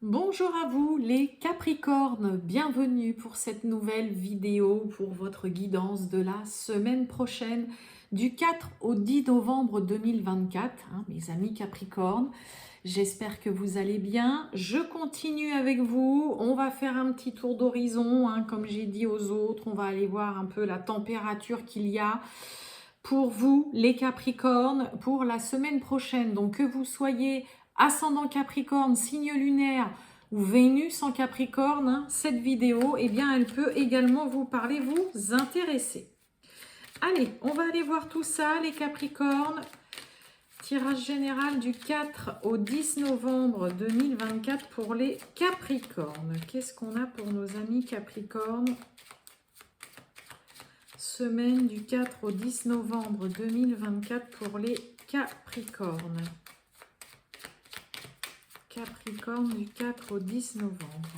Bonjour à vous les Capricornes, bienvenue pour cette nouvelle vidéo pour votre guidance de la semaine prochaine du 4 au 10 novembre 2024, mes amis Capricornes. J'espère que vous allez bien. Je continue avec vous, on va faire un petit tour d'horizon, comme j'ai dit aux autres, on va aller voir un peu la température qu'il y a pour vous les Capricornes pour la semaine prochaine. Donc que vous soyez ascendant Capricorne, signe lunaire ou Vénus en Capricorne, cette vidéo, eh bien, elle peut également vous parler, vous intéresser. Allez, on va aller voir tout ça, les Capricornes. Tirage général du 4 au 10 novembre 2024 pour les Capricornes. Qu'est-ce qu'on a pour nos amis Capricornes? Semaine du 4 au 10 novembre 2024 pour les Capricornes. Capricorne du 4 au 10 novembre.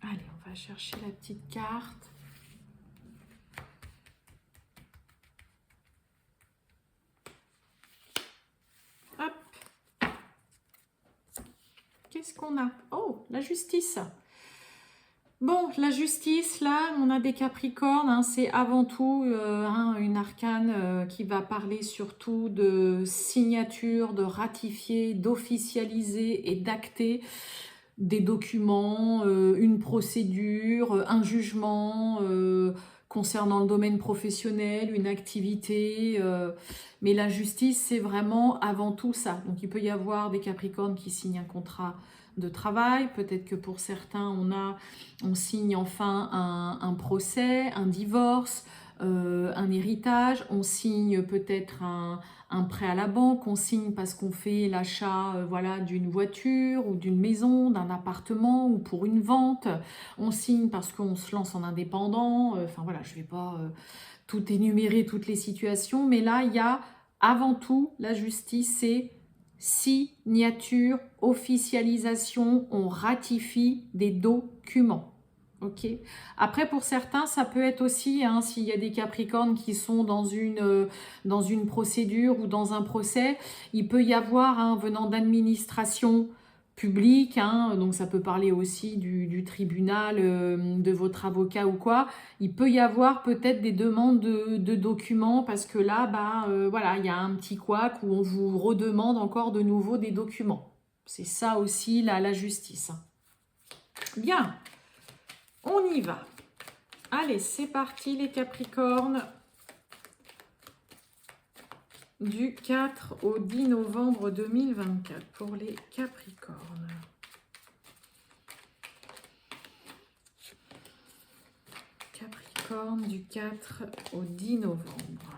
Allez, on va chercher la petite carte. Hop. Qu'est-ce qu'on a? Oh, la justice. Bon, la justice, là, on a des Capricornes, c'est avant tout une arcane qui va parler surtout de signature, de ratifier, d'officialiser et d'acter des documents, une procédure, un jugement concernant le domaine professionnel, une activité. Mais la justice, c'est vraiment avant tout ça. Donc, il peut y avoir des Capricornes qui signent un contrat de travail. Peut-être que pour certains, on signe enfin un procès, un divorce, un héritage. On signe peut-être un prêt à la banque, on signe parce qu'on fait l'achat voilà, d'une voiture ou d'une maison, d'un appartement ou pour une vente. On signe parce qu'on se lance en indépendant. Enfin voilà, je ne vais pas tout énumérer, toutes les situations, mais là, il y a avant tout la justice, c'est signature, officialisation, on ratifie des documents. Ok. Après, pour certains, ça peut être aussi, s'il y a des Capricornes qui sont dans une procédure ou dans un procès, il peut y avoir, venant d'administration publique, donc ça peut parler aussi du tribunal, de votre avocat ou quoi, il peut y avoir peut-être des demandes de documents parce que là, voilà, il y a un petit couac où on vous redemande encore de nouveau des documents. C'est ça aussi la justice. Bien. On y va. Allez, c'est parti les Capricornes. Du 4 au 10 novembre 2024 pour les Capricornes. Capricorne du 4 au 10 novembre.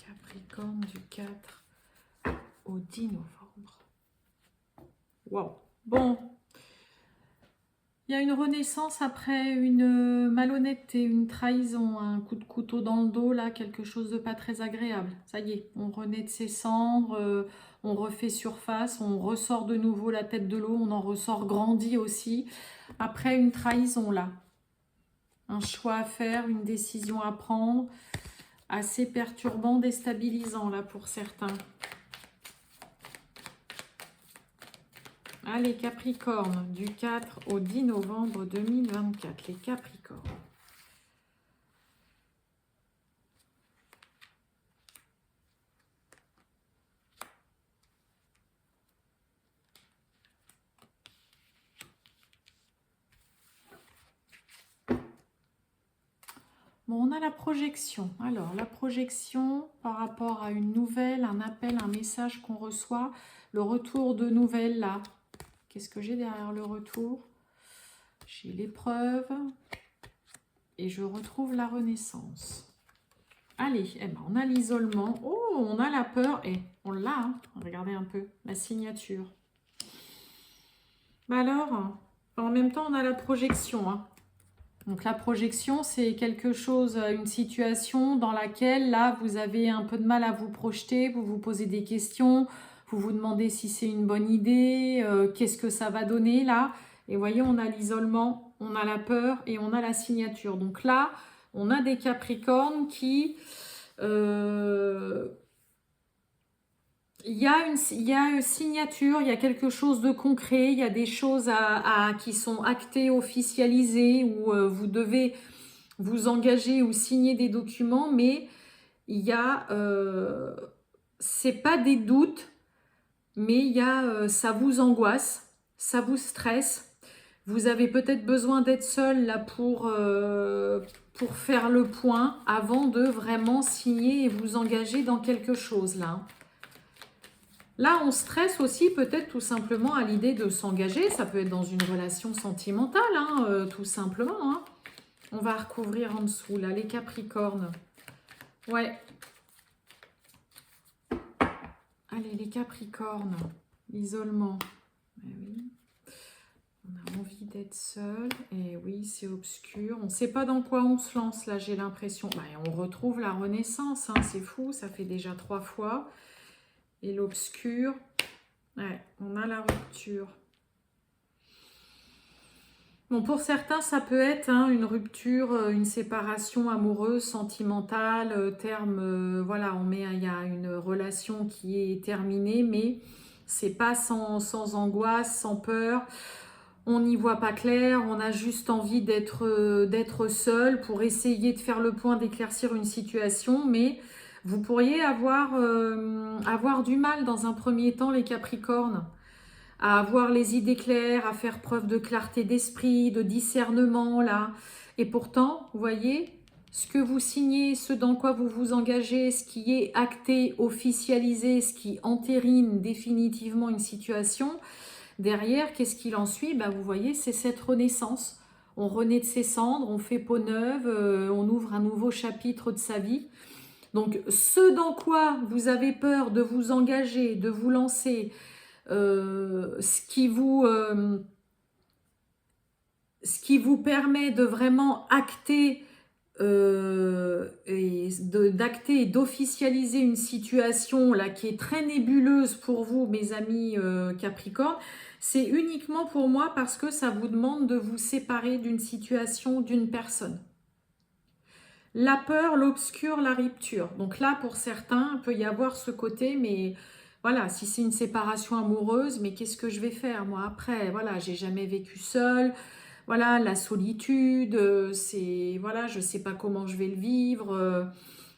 Capricorne du 4 au 10 novembre. Wow. Bon. Il y a une renaissance après une malhonnêteté, une trahison, un coup de couteau dans le dos, là, quelque chose de pas très agréable. Ça y est, on renaît de ses cendres, on refait surface, on ressort de nouveau la tête de l'eau, on en ressort grandi aussi. Après une trahison, là. Un choix à faire, une décision à prendre, assez perturbant, déstabilisant, là, pour certains. Allez, Capricorne, du 4 au 10 novembre 2024, les Capricornes. Bon, on a la projection. Alors, la projection par rapport à une nouvelle, un appel, un message qu'on reçoit, le retour de nouvelles, là. Qu'est-ce que j'ai derrière le retour? J'ai l'épreuve et je retrouve la renaissance. Allez, on a l'isolement. Oh, on a la peur et on l'a. Regardez un peu, la signature. Alors, en même temps, on a la projection. Donc la projection, c'est quelque chose, une situation dans laquelle, là, vous avez un peu de mal à vous projeter, vous vous posez des questions, vous vous demandez si c'est une bonne idée, qu'est-ce que ça va donner, là. Et vous voyez, on a l'isolement, on a la peur et on a la signature. Donc là, on a des Capricornes qui il y a une signature, il y a quelque chose de concret, il y a des choses qui sont actées, officialisées, où vous devez vous engager ou signer des documents, mais il y a, c'est pas des doutes, mais il y a, ça vous angoisse, ça vous stresse. Vous avez peut-être besoin d'être seul là pour faire le point avant de vraiment signer et vous engager dans quelque chose là. Là, on stresse aussi peut-être tout simplement à l'idée de s'engager. Ça peut être dans une relation sentimentale, hein, tout simplement. Hein. On va recouvrir en dessous, là, les Capricornes. Ouais. Allez, les Capricornes. L'isolement. Oui. On a envie d'être seul. Et oui, c'est obscur. On ne sait pas dans quoi on se lance, là, j'ai l'impression. Bah, on retrouve la renaissance, hein, c'est fou. Ça fait déjà 3 fois. Et l'obscur. Ouais, on a la rupture. Bon, pour certains, ça peut être hein, une rupture, une séparation amoureuse, sentimentale, voilà, il y a une relation qui est terminée, mais c'est pas sans angoisse, sans peur. On n'y voit pas clair, on a juste envie d'être seul pour essayer de faire le point, d'éclaircir une situation, mais vous pourriez avoir du mal dans un premier temps, les Capricornes, à avoir les idées claires, à faire preuve de clarté d'esprit, de discernement, là. Et pourtant, vous voyez, ce que vous signez, ce dans quoi vous vous engagez, ce qui est acté, officialisé, ce qui entérine définitivement une situation, derrière, qu'est-ce qu'il en suit? Ben, vous voyez, c'est cette renaissance. On renaît de ses cendres, on fait peau neuve, on ouvre un nouveau chapitre de sa vie. Donc, ce dans quoi vous avez peur de vous engager, de vous lancer, ce qui vous permet de vraiment acter d'acter et d'officialiser une situation là qui est très nébuleuse pour vous, mes amis Capricorne, c'est uniquement pour moi parce que ça vous demande de vous séparer d'une situation, d'une personne. La peur, l'obscur, la rupture. Donc là, pour certains, il peut y avoir ce côté, mais voilà, si c'est une séparation amoureuse, mais qu'est-ce que je vais faire moi après? Voilà, j'ai jamais vécu seule. Voilà, la solitude, c'est voilà, je sais pas comment je vais le vivre.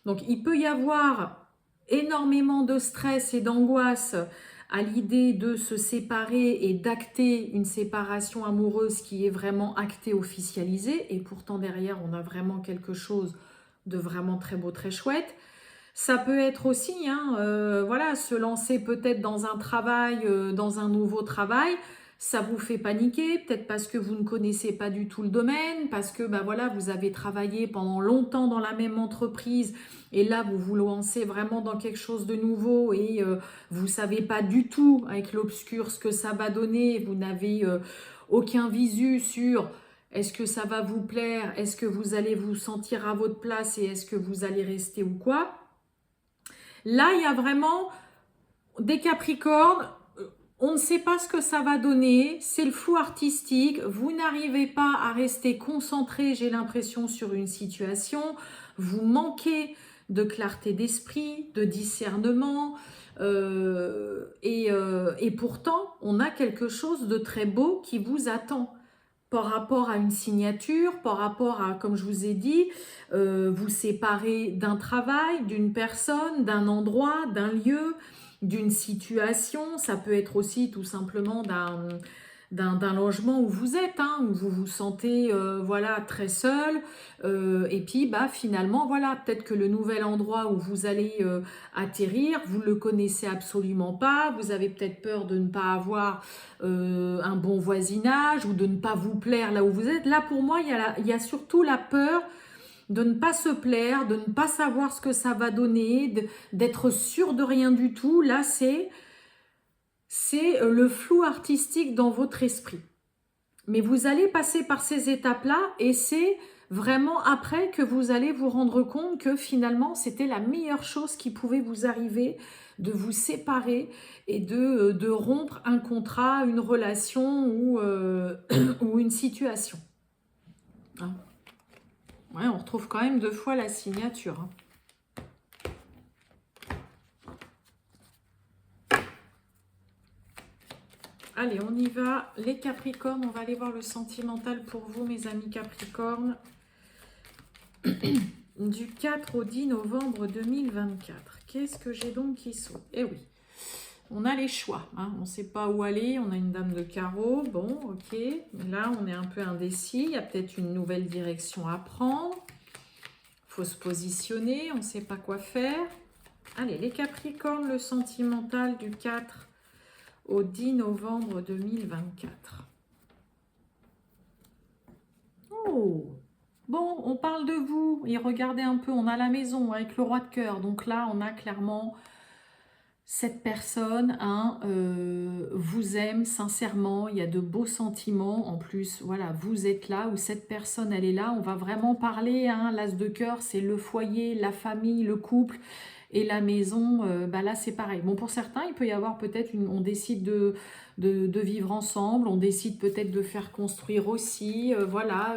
Donc il peut y avoir énormément de stress et d'angoisse à l'idée de se séparer et d'acter une séparation amoureuse qui est vraiment actée, officialisée, et pourtant derrière on a vraiment quelque chose de vraiment très beau, très chouette. Ça peut être aussi, hein, voilà, se lancer peut-être dans un travail, dans un nouveau travail, ça vous fait paniquer, peut-être parce que vous ne connaissez pas du tout le domaine, parce que bah voilà, vous avez travaillé pendant longtemps dans la même entreprise et là vous vous lancez vraiment dans quelque chose de nouveau et vous savez pas du tout avec l'obscur ce que ça va donner, vous n'avez aucun visu sur est-ce que ça va vous plaire, est-ce que vous allez vous sentir à votre place et est-ce que vous allez rester ou quoi. Là, il y a vraiment des Capricornes, on ne sait pas ce que ça va donner, c'est le flou artistique, vous n'arrivez pas à rester concentré, j'ai l'impression, sur une situation, vous manquez de clarté d'esprit, de discernement, et pourtant, on a quelque chose de très beau qui vous attend par rapport à une signature, par rapport à, comme je vous ai dit, vous séparer d'un travail, d'une personne, d'un endroit, d'un lieu, d'une situation. Ça peut être aussi tout simplement d'un logement où vous êtes, hein, où vous vous sentez voilà, très seul. Et puis bah, finalement, voilà, peut-être que le nouvel endroit où vous allez atterrir, vous ne le connaissez absolument pas. Vous avez peut-être peur de ne pas avoir un bon voisinage ou de ne pas vous plaire là où vous êtes. Là, pour moi, il y a surtout la peur de ne pas se plaire, de ne pas savoir ce que ça va donner, d'être sûr de rien du tout. Là, c'est le flou artistique dans votre esprit. Mais vous allez passer par ces étapes-là et c'est vraiment après que vous allez vous rendre compte que finalement, c'était la meilleure chose qui pouvait vous arriver, de vous séparer et de rompre un contrat, une relation ou, ou une situation. Hein. Ouais, on retrouve quand même 2 fois la signature. Hein. Allez, on y va. Les Capricornes, on va aller voir le sentimental pour vous, mes amis Capricornes. Du 4 au 10 novembre 2024. Qu'est-ce que j'ai donc qui saute? Eh oui, on a les choix. Hein. On ne sait pas où aller. On a une dame de carreau. Bon, ok. Mais là, on est un peu indécis. Il y a peut-être une nouvelle direction à prendre. Il faut se positionner. On ne sait pas quoi faire. Allez, les Capricornes, le sentimental du 4 au 10 novembre 2024. Oh! Bon, on parle de vous. Et regardez un peu, on a la maison avec le roi de cœur. Donc là, on a clairement cette personne hein, vous aime sincèrement. Il y a de beaux sentiments. En plus, voilà, vous êtes là ou cette personne, elle est là. On va vraiment parler. Hein, l'as de cœur, c'est le foyer, la famille, le couple. Et la maison, bah là c'est pareil. Bon, pour certains, il peut y avoir peut-être, on décide de vivre ensemble, on décide peut-être de faire construire aussi, voilà,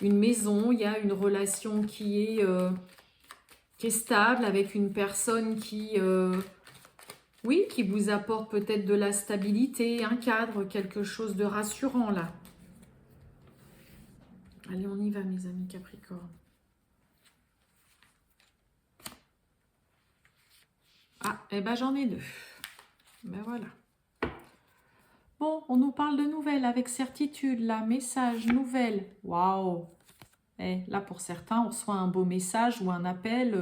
une maison. Il y a une relation qui est stable avec une personne qui, oui, qui vous apporte peut-être de la stabilité, un cadre, quelque chose de rassurant là. Allez, on y va mes amis Capricorne. Ah, eh ben j'en ai deux. Ben voilà. Bon, on nous parle de nouvelles avec certitude, là. Message, nouvelles. Waouh! Eh, là, pour certains, on reçoit un beau message ou un appel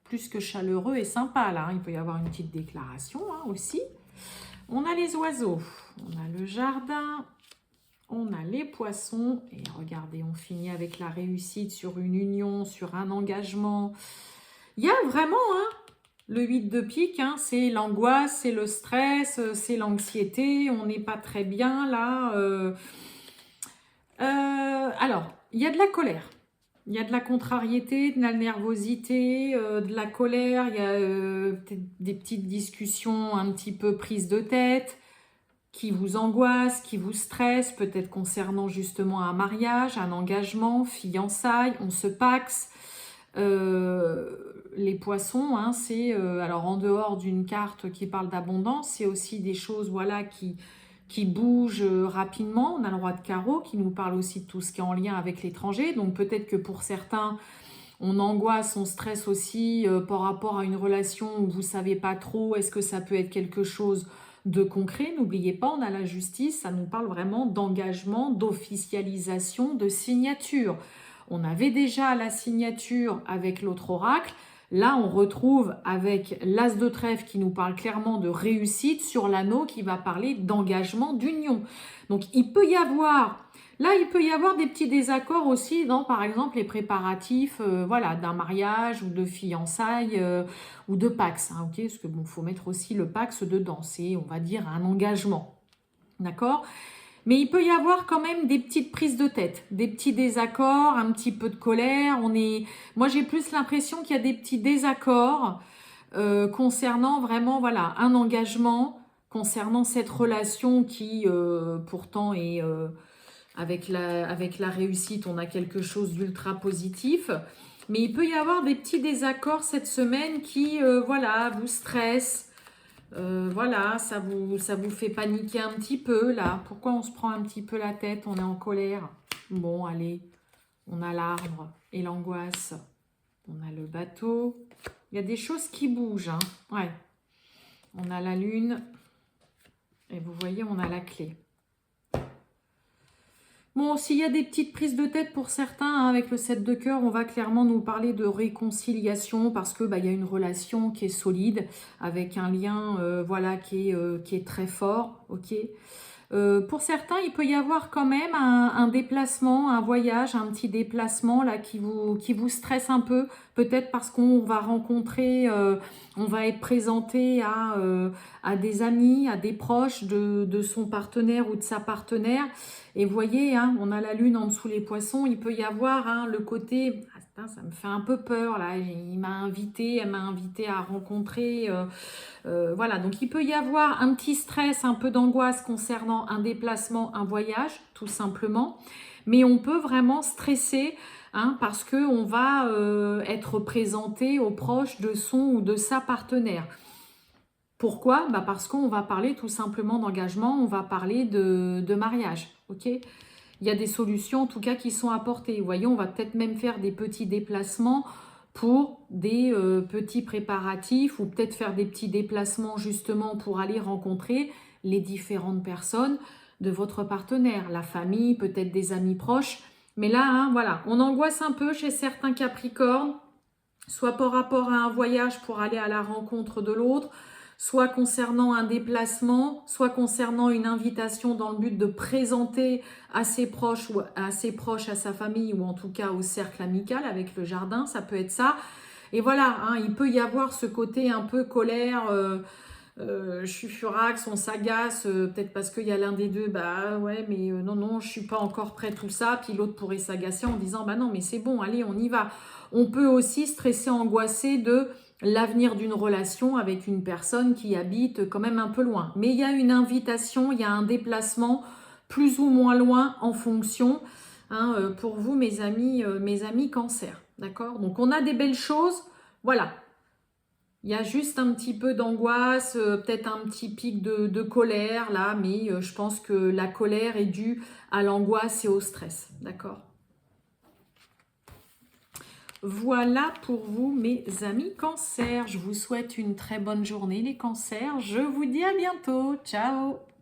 plus que chaleureux et sympa, là. Il peut y avoir une petite déclaration hein, aussi. On a les oiseaux. On a le jardin. On a les poissons. Et regardez, on finit avec la réussite sur une union, sur un engagement. Il y a vraiment... Hein, le 8 de pique, hein, c'est l'angoisse, c'est le stress, c'est l'anxiété, on n'est pas très bien là. Alors, il y a de la colère, il y a de la contrariété, de la nervosité, de la colère, il y a peut-être des petites discussions un petit peu prises de tête qui vous angoissent, qui vous stressent, peut-être concernant justement un mariage, un engagement, fiançailles, on se paxe. Les poissons, hein, c'est alors en dehors d'une carte qui parle d'abondance, c'est aussi des choses voilà qui bougent rapidement. On a le roi de carreau qui nous parle aussi de tout ce qui est en lien avec l'étranger. Donc peut-être que pour certains, on angoisse, on stresse aussi par rapport à une relation où vous savez pas trop. Est-ce que ça peut être quelque chose de concret? N'oubliez pas, on a la justice. Ça nous parle vraiment d'engagement, d'officialisation, de signature. On avait déjà la signature avec l'autre oracle. Là, on retrouve avec l'as de trèfle qui nous parle clairement de réussite sur l'anneau qui va parler d'engagement, d'union. Donc, il peut y avoir des petits désaccords aussi dans, par exemple, les préparatifs voilà, d'un mariage ou de fiançailles ou de Pax. Hein, okay, parce que bon, faut mettre aussi le Pax dedans. C'est, on va dire, un engagement. D'accord ? Mais il peut y avoir quand même des petites prises de tête, des petits désaccords, un petit peu de colère. Moi, j'ai plus l'impression qu'il y a des petits désaccords concernant vraiment voilà, un engagement, concernant cette relation qui pourtant est avec la réussite, on a quelque chose d'ultra positif. Mais il peut y avoir des petits désaccords cette semaine qui voilà, vous stressent. Voilà, ça vous fait paniquer un petit peu là. Pourquoi on se prend un petit peu la tête? On est en colère. Bon, allez, on a l'arbre et l'angoisse. On a le bateau. Il y a des choses qui bougent. Hein. Ouais. On a la lune. Et vous voyez, on a la clé. Bon, s'il y a des petites prises de tête pour certains, hein, avec le 7 de cœur, on va clairement nous parler de réconciliation parce que il y a une relation qui est solide, avec un lien voilà, qui est très fort. Ok. Pour certains, il peut y avoir quand même un déplacement, un voyage, un petit déplacement là qui vous stresse un peu, peut-être parce qu'on va rencontrer, on va être présenté à des amis, à des proches de son partenaire ou de sa partenaire. Et vous voyez, hein, on a la lune en dessous les poissons, il peut y avoir hein, le côté, ah, ça me fait un peu peur là, elle m'a invité à rencontrer... voilà, donc il peut y avoir un petit stress, un peu d'angoisse concernant un déplacement, un voyage, tout simplement. Mais on peut vraiment stresser hein, parce qu'on va être présenté aux proches de son ou de sa partenaire. Pourquoi? Bah parce qu'on va parler tout simplement d'engagement, on va parler de mariage, ok? Il y a des solutions en tout cas qui sont apportées. Vous voyez, on va peut-être même faire des petits déplacements pour des petits préparatifs ou peut-être faire des petits déplacements justement pour aller rencontrer les différentes personnes de votre partenaire, la famille, peut-être des amis proches. Mais là, hein, voilà, on angoisse un peu chez certains Capricornes, soit par rapport à un voyage pour aller à la rencontre de l'autre, soit concernant un déplacement, soit concernant une invitation dans le but de présenter à ses proches ou à ses proches, à sa famille ou en tout cas au cercle amical avec le jardin, ça peut être ça. Et voilà, hein, il peut y avoir ce côté un peu colère, je suis furax, on s'agace, peut-être parce qu'il y a l'un des deux, bah ouais, mais non, non, je suis pas encore prêt, tout ça. Puis l'autre pourrait s'agacer en disant, bah non, mais c'est bon, allez, on y va. On peut aussi stresser, angoisser de l'avenir d'une relation avec une personne qui habite quand même un peu loin. Mais il y a une invitation, il y a un déplacement plus ou moins loin en fonction, hein, pour vous, mes amis Cancer. D'accord? Donc on a des belles choses, voilà. Il y a juste un petit peu d'angoisse, peut-être un petit pic de colère là, mais je pense que la colère est due à l'angoisse et au stress. D'accord? Voilà pour vous, mes amis Cancer. Je vous souhaite une très bonne journée, les Cancers. Je vous dis à bientôt. Ciao!